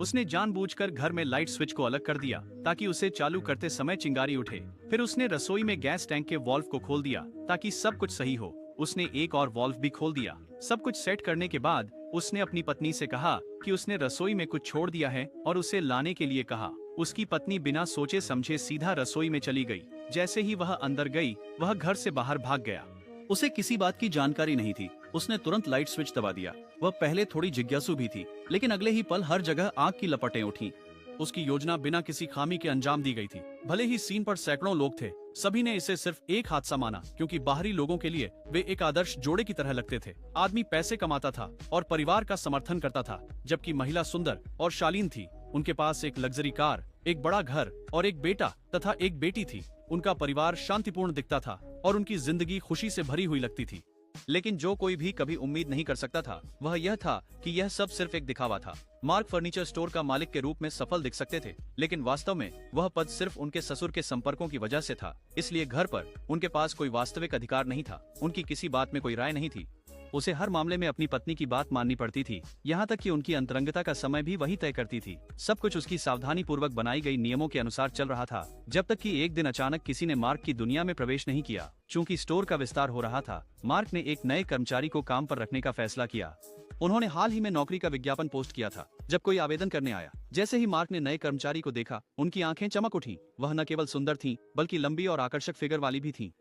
उसने जानबूझकर घर में लाइट स्विच को अलग कर दिया ताकि उसे चालू करते समय चिंगारी उठे। फिर उसने रसोई में गैस टैंक के वॉल्व को खोल दिया ताकि सब कुछ सही हो। उसने एक और वॉल्व भी खोल दिया। सब कुछ सेट करने के बाद उसने अपनी पत्नी से कहा कि उसने रसोई में कुछ छोड़ दिया है और उसे लाने के लिए कहा। उसकी पत्नी बिना सोचे समझे सीधा रसोई में चली गई। जैसे ही वह अंदर गई, वह घर से बाहर भाग गया। उसे किसी बात की जानकारी नहीं थी। उसने तुरंत लाइट स्विच दबा दिया। वह पहले थोड़ी जिज्ञासु भी थी, लेकिन अगले ही पल हर जगह आग की लपटें उठी। उसकी योजना बिना किसी खामी के अंजाम दी गई थी। भले ही सीन पर सैकड़ों लोग थे, सभी ने इसे सिर्फ एक हादसा माना, क्योंकि बाहरी लोगों के लिए वे एक आदर्श जोड़े की तरह लगते थे। आदमी पैसे कमाता था और परिवार का समर्थन करता था, जबकि महिला सुंदर और शालीन थी। उनके पास एक लग्जरी कार, एक बड़ा घर और एक बेटा तथा एक बेटी थी। उनका परिवार शांतिपूर्ण दिखता था और उनकी जिंदगी खुशी से भरी हुई लगती थी। लेकिन जो कोई भी कभी उम्मीद नहीं कर सकता था वह यह था कि यह सब सिर्फ एक दिखावा था। मार्क फर्नीचर स्टोर का मालिक के रूप में सफल दिख सकते थे, लेकिन वास्तव में वह पद सिर्फ उनके ससुर के संपर्कों की वजह से था। इसलिए घर पर उनके पास कोई वास्तविक अधिकार नहीं था। उनकी किसी बात में कोई राय नहीं थी। उसे हर मामले में अपनी पत्नी की बात माननी पड़ती थी, यहाँ तक कि उनकी अंतरंगता का समय भी वही तय करती थी। सब कुछ उसकी सावधानी पूर्वक बनाई गई नियमों के अनुसार चल रहा था, जब तक कि एक दिन अचानक किसी ने मार्क की दुनिया में प्रवेश नहीं किया। चूंकि स्टोर का विस्तार हो रहा था, मार्क ने एक नए कर्मचारी को काम पर रखने का फैसला किया। उन्होंने हाल ही में नौकरी का विज्ञापन पोस्ट किया था। जब कोई आवेदन करने आया, जैसे ही मार्क ने नए कर्मचारी को देखा, उनकी आंखें चमक उठी। वह न केवल सुंदर थी, बल्कि लंबी और आकर्षक फिगर वाली भी थी।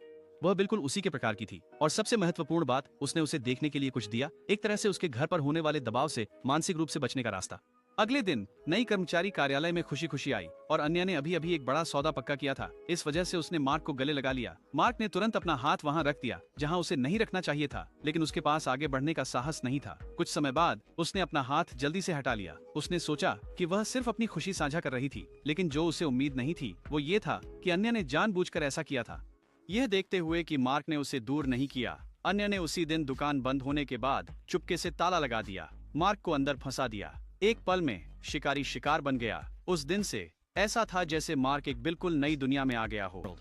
वह बिल्कुल उसी के प्रकार की थी, और सबसे महत्वपूर्ण बात, उसने उसे देखने के लिए कुछ दिया। एक तरह से उसके घर पर होने वाले दबाव से मानसिक रूप से बचने का रास्ता। अगले दिन नई कर्मचारी कार्यालय में खुशी खुशी आई और अन्य ने अभी अभी एक बड़ा सौदा पक्का किया था। इस वजह से उसने मार्क को गले लगा लिया। मार्क ने तुरंत अपना हाथ वहां रख दिया जहां उसे नहीं रखना चाहिए था, लेकिन उसके पास आगे बढ़ने का साहस नहीं था। कुछ समय बाद उसने अपना हाथ जल्दी से हटा लिया। उसने सोचा कि वह सिर्फ अपनी खुशी साझा कर रही थी, लेकिन जो उसे उम्मीद नहीं थी वो ये था कि अन्य ने जानबूझकर ऐसा किया था। यह देखते हुए कि मार्क ने उसे दूर नहीं किया, अन्य ने उसी दिन दुकान बंद होने के बाद चुपके से ताला लगा दिया, मार्क को अंदर फंसा दिया। एक पल में शिकारी शिकार बन गया। उस दिन से ऐसा था जैसे मार्क एक बिल्कुल नई दुनिया में आ गया हो।